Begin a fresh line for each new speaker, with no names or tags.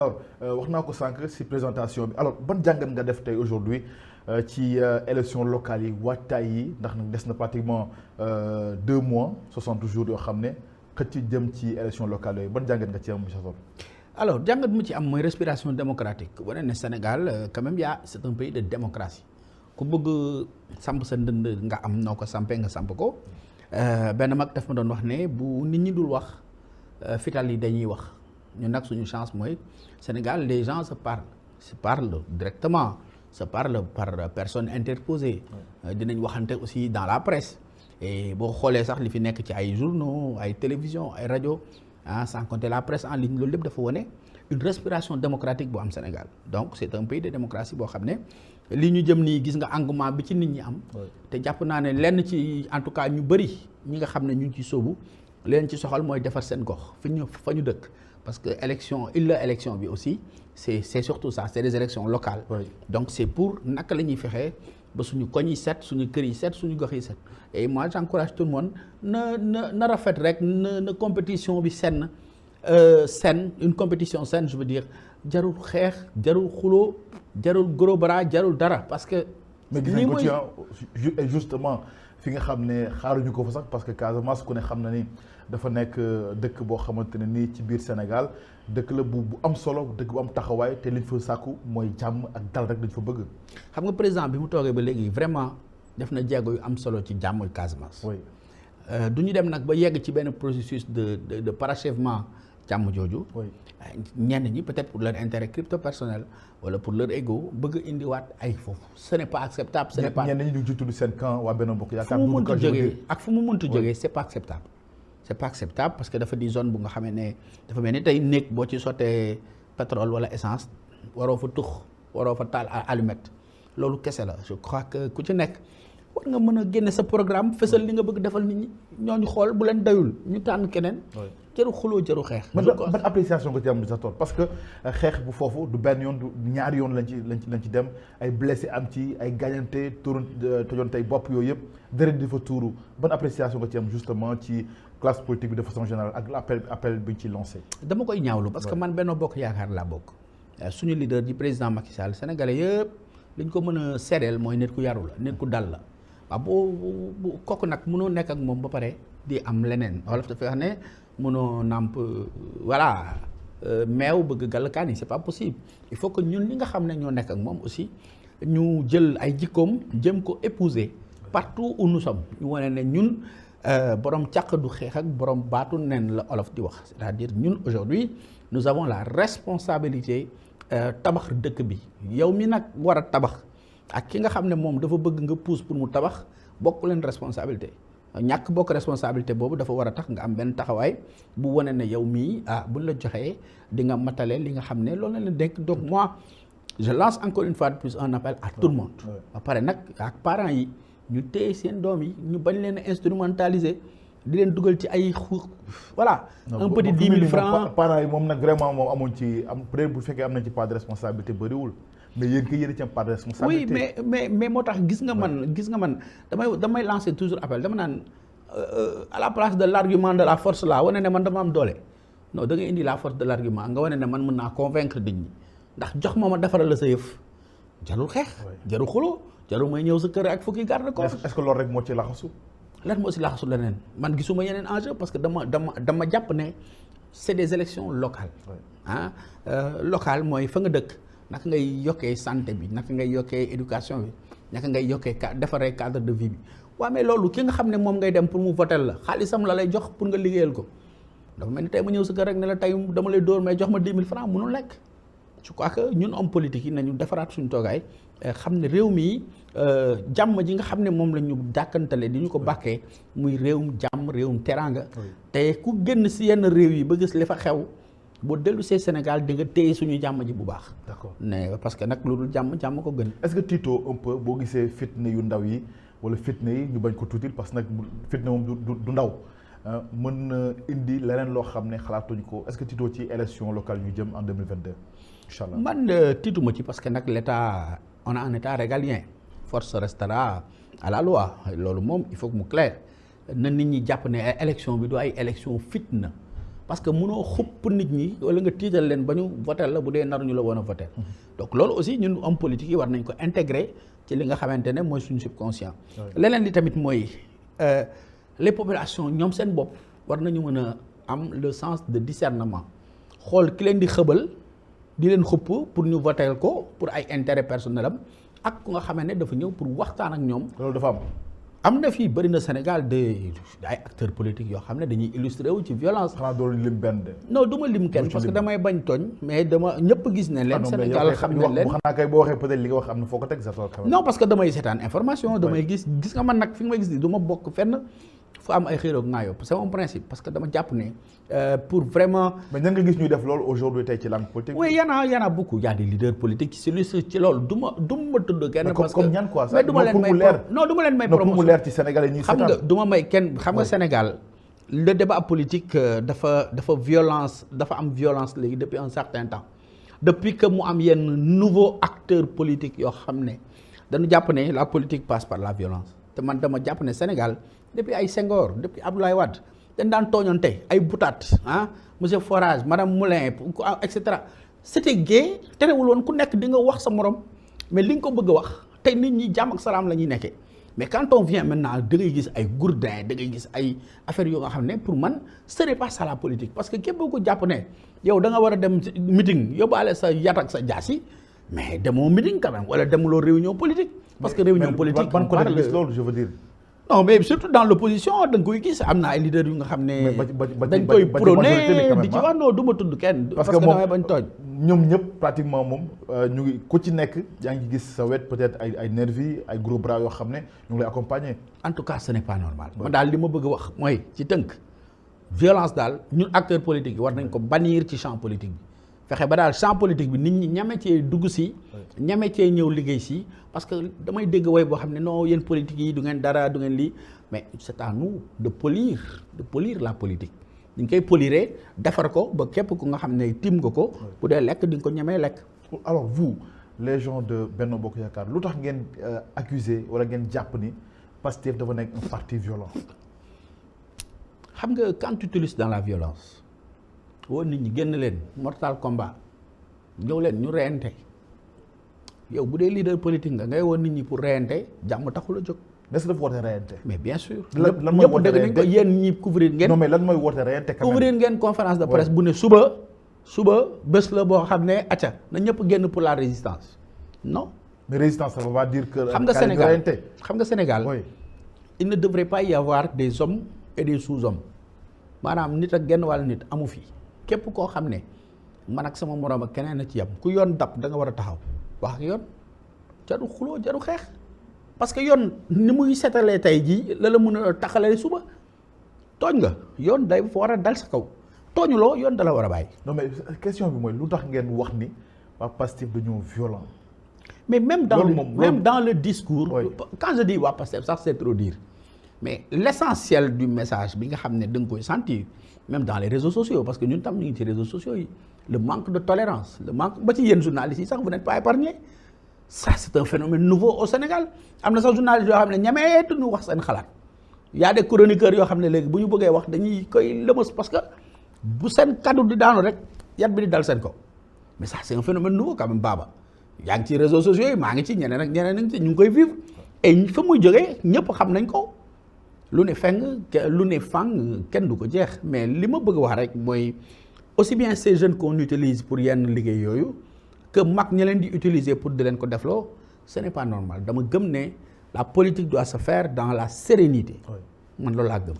alors wax naa ko sànq si présentation bi alors ban jàngat nga def tey aujourd'hui ci élection locale yi waajtaay yi ndax nag des na pratiquement 2 mois 60 jours yoo xam ne xëcc jëm ci élection locale yooyu ban jàngat nga ci am monsieur Sow.
alors jàngat mu ci am mooy respiration démocratique wane ne Sénégal quand même c'est un pays de démocratie ku bëgg samp sa ndënd nga am noo ko sampee nga samp ko benn mag daf ma doon wax ne bu nit ñi dul wax fital yi dañuy wax ñun nag suñu chance mooy Sénégal les gens se parlent directement se parlent par personne interposée dinañ waxante aussi dans la presse et boo xoolee sax li fi nekk ci ay journaux ay télévision ay rajo sans compter la presse en ligne loolu lépp dafa wone une respiration démocratique bu am Sénégal donc c'est un pays de démocratie boo xam ne li ñu jëm nii gis nga engouement bi ci nit ñi am te jàpp naa ne lenn ci en tout cas ñu bëri ñi nga xam ne ñu ngi ci sóobu leen ci soxal mooy defar seen gox fa ñu dëkk parce que élection bi aussi c'est surtout ça c'est des élections locales donc c'est pour naka la ñuy fexee ba suñu koñ yi set suñu kër yi set suñu gox yi set et moi j'encourage tout le monde na rafet rek na compétition bi saine une compétition saine je veux dire jarul xeex jarul xuloo jarul gros bras jarul dara parce que
mais gis nañ ko ci justement fi nga xam ne xaaruñu ko fa sax parce que Casamance ku ne xam na ni dafa nekk dëkk boo xamante ne nii ci biir Sénégal dëkk la bu am solo dëkk bu am taxawaay te liñ fa sàkku mooy jàmm ak dal rek lañ fa bëgg.
xam nga président bi mu toogee ba léegi vraiment def na jéego yu am solo ci jàmm Casamance.
oui
du ñu dem nag ba yegg ci benn processus de parachèvement jàmm jooju. ñenn ñi peut-être pour leur intérêt crypto personnel wala pour leur ego bëgg indiwaat ay foofu ce n'est pas acceptable. ce n'est pas
ñenn ñi ñu ngi tudd seen camp waa Benno Bokk Yaakaar.
fu mu mënti jógee ak fu mu mënti jógee c'est pas acceptable. c'est pas acceptable parce que dafa di zone bu nga xamee ne dafa mel ni tey néeg boo ci sottee pétrole wala essence waroo fa tux waroo fa taal allumette loolu kese la je crois que ku ci nekk war nga mën a génne sa programme fësal li nga bëgg defal nit ñi ñooñu xool bu leen dayul ñu tànn keneen. jëru xuloo jëru xeex.
ban appréciation nga ci am sa tool parce que xeex bu foofu du benn yoon du ñaari yoon lañ ci dem ay blessé am ci ay gaañante tojoon tey bopp yooyu yëpp deret di fa tuuru ban appréciation nga ci am justement ci classe politique bi de façon générale ak appel bi ñu ci lancé.
dama koy ñaawlu parce que man Benno Bokk Yaakaar laa bokk suñu leader di président Macky Sall sénégalais yëpp liñ ko mën a seedeel mooy nit ku yaru la nit ku dal la waaw boo kooku nag mënoo nekk ak moom ba pare di am leneen wala dafa wax ne mënoo nàmp voilà meew bëgg gàllkaan yi c'est pas possible il faut que ñun ñi nga xam ne ñoo nekk ak moom aussi ñu jël ay jikkoom jëm ko épouser partout où nous sommes ñu wane ne ñun borom càq du xeex ak borom baatu nen la olof di wax c'est-à-dire ñun aujourd'hui nous avons la responsabilité tabax dëkk bi yow mi nag war a tabax ak ki nga xam ne moom dafa bëgg nga pousse pour mu tabax bokk leen responsabilité ñàkk bokk responsabilité boobu dafa war a tax nga am benn taxawaay bu wane ne yow mii buñ la joxee di nga matale li nga xam ne loolu la leen dénk donc moi je lance encore une fois de plus un appel à tout le monde ba pare nag ak parents yi ñu téye seen doom yi ñu bañ leen instrumentaliser di leen dugal ci ay voilà un petit 10 000 francs
parents yi moom nag vraiment moom amuñ ci am peut-être bu fekkee am nañ ci part de responsabilité bëriwul mais yéen kay yéen a ci am part de responsabilité.
oui mais moo tax gis nga man damay lancer toujours appel dama naan à la place de l'argument de la force là wane ne man dama am doole non da ngay indi la force de l'argument nga wane ne man mën naa convaincre nit ñi ndax jox ma defaral la sa yëf jarul xeex jarul xuloo jarul may ñëw sa kër ak fukki garde corps.
est-ce que loolu rek moo ci laxasu.
lan moo ci laxasu leneen man gisuma yeneen enjeu parce que dama jàpp ne c'est des élections locales locales mooy fa nga dëkk naka ngay yokkee santé bi naka ngay yokkee éducation bi naka ngay yokkee defaree cadre de vie bi waaw mais loolu ki nga xam ne moom ngay dem pour mu voter la xaalisam la lay jox pour nga liggéeyal ko dafa mel ni tey ma ñëw sa kër rek ne la tey dama lay dóor mais jox ma 10 000 francs mënul lekk je crois que ñun homme politique yi nañu defaraat suñu toogaay xam ne réew mi jàmm ji nga xam ne moom la ñu dàkkantale di ñu ko bàkkee muy réewum jàmm réewum teraanga te ku génn si yenn réew yi ba gis li fa xew boo dellu see Sénégal di nga téye suñu jàmm ji bu baax.
d'accord
ne parce que nag lu dul jàmm ko gën.
est-ce que tiito un peu boo gisee fitna yu ndaw yi wala fitna yi ñu bañ ko tuutil parce que nag fitna moom du ndaw mën na indi leneen loo xam ne xalaatuñ ko est-ce que tiito ci élection locale ñu jëm en 2022 incha allah.
man tiituma ci parce que nag l'État on a un État régalien force restera à la loi loolu moom il faut que mu clair na nit ñi jàpp ne élection bi du ay élection fitna. parce que mënoo xupp nit ñi wala nga tiital leen ba ñu voté la bu dee naruñu la woon a voté donc loolu aussi ñun homme politique yi war nañ ko intégrer ci li nga xamante ne mooy suñu subconscient leneen li tamit mooy les populations ñoom seen bopp war nañu mën a am le sens de discernement xool ki leen di xëbal di leen xupp pour ñu voter ko pour ay intérêt personnel am ak ku nga xamante ne dafa ñëw pour waxtaan ak ñoom.
loolu dafa
am na fii bëri na Sénégal ay acteurs politiques yoo xam ne dañuy illustré wu ci violence.
xanaa doon lim benn de.
non du ma lim kenn parce que damay bañ tooñ mais dama ñëpp gis ne leen. Sénégal xam ne leen
xanaa kay boo waxee peut-être li nga wax am na foo ko teg sa tool.
non parce que damay seetaan information damay gis nga man nag fi nga may gis ni du ma bokk fenn fu am ay xëyroog ngaayoo c'est mon principe parce que dama jàpp ne pour vraiment.
mais ñan nga gis ñuy def loolu aujourd'hui tey ci langue politique.
oui y en a beaucoup y a des leaders politiques ci loolu du ma tudd kenn. parce que
comme ñan quoi
mais du ma leen may non du ma leen may promotion
pour mu leer ci Sénégal yi ñuy
xam nga du ma may kenn xam nga Sénégal le débat politique dafa am violence léegi depuis un certain temps depuis que mu am yenn nouveaux acteurs politiques yoo xam ne dañu jàpp ne la politique passe par la violence te man dama jàpp ne Sénégal depuis ay Senghor depuis Abdoulaye Wade dañ daan tooñoonte ay Boutade monsieur Forage madame Moulin et cetera c'était gai terewul woon ku nekk di nga wax sa morom mais li nga ko bëgg a wax tey nit ñi jàmm ak salaam la ñuy nekkee mais quand on vient maintenant da ngay gis ay gourdin da ngay gis ay affaires yoo nga xam ne pour man ce n'est pas ça la politique parce que képp ko jàpp ne yow da nga war a dem meeting yóbbaale sa yat ak sa jaasi mais demoo meeting quand même wala demuloo réunion politique. parce que réunion politique
ban ko gis loolu je veux dire.
non mais surtout dans l'opposition da nga koy gis am na ay leaders yu nga xam ne dañ koy prôné di ci wax non du ma tudd kenn parce que damay bañ tooñ
ñoom ñëpp pratiquement moom ñu ngi ku ci nekk yaa ngi gis sa wet peut-être ay nervi ay gros bras yoo xam ne ñu ngi lay accompagner.
en tout cas ce n'est pas normal man daal li ma bëgg a wax mooy ci tënk violence daal ñun acteurs politiques yi war nañ ko bannir ci champ politique bi fexe ba daal champ politique bi nit ñi ñame cee dugg si ñame cee ñëw liggéey si parce que damay dégg way boo xam ne non yéen politique yi du ngeen dara du ngeen lii mais c'est à nous de polir la politique ñu ngi koy poliré defar ko ba képp ku nga xam ne tim nga ko bu dee lekk di nga ko ñemee lekk.
alors vous les gens de Benno Bokk Yaakaar lu tax ngeen accuser wala ngeen jàpp ni Pastef dafa nekk un parti violent.
xam nga quand tu utilises dans la violence woo nit ñi génn leen mortal combat ñëw leen ñu reyante yow bu dee leader politique nga ngay woon nit ñi pour reyante jàmm taxul a jóg.
est-ce que dafa woote reyante.
mais bien sûr.
lan mooy woote
ñëpp dégg nañ ko yéen ñi couvrir ngeen.
non mais lan mooy woote reyante.
couvrir ngeen conférence de presse bu ne suba bés la boo xam ne acca na ñëpp génn pour la résistance non.
mais résistance ça veut pas dire que.
xam nga Sénégal
oui.
il ne devrait pas y avoir des hommes et des sous-hommes maanaam nit ak genn wàll nit amu fi képp koo xam ne man ak sama moroom ak keneen a ci yam ku yoon dab da nga war a taxaw wax ak yoon jaru xuloo jaru xeex parce que yoon ni muy setalee tey jii la mën a taxalee suba tooñ nga yoon day war a dal sa kaw tooñuloo yoon dala war a bàyyi.
non mais question bi mooy lu tax ngeen wax ni waa Pastef dañoo violent.
mais même dans le discours. Oui. Quand je dis waa Pastef sax c'est trop dire mais l'essentiel du message bi nga xam ne da nga koy sentir même dans les réseaux sociaux parce que ñun tam ñu ngi ci réseaux sociaux yi le manque de tolérance le manque ba ci yéen journalistes yi sax vous n'êtes pas épargnés ça c'est un phénomène nouveau au Sénégal am na sax journalistes yoo xam ne ñameetu ñu wax seen xalaat y a des chroniqueurs yoo xam ne léegi bu ñu bëggee wax dañuy koy lëmas parce que bu seen kaddu di daanu rek yat bi di dal seen ko mais ça c'est un phénomène nouveau quand même Baba yaa ngi ci réseaux sociaux yi maa ngi ci ñeneen ak ñeneen a ngi ci ñu ngi koy vivre et fa muy jógee ñëpp xam nañ ko lu ne fang kenn du ko jeex mais li ma bëgg wax rek mooy aussi bien ces jeunes qu'on utilise pour yenn liggéey yooyu que mag ñi leen di utiliser pour di leen ko defloo ce n'est pas normal dama gëm ne la politique doit se faire dans la sérénité man loolu laa gëm.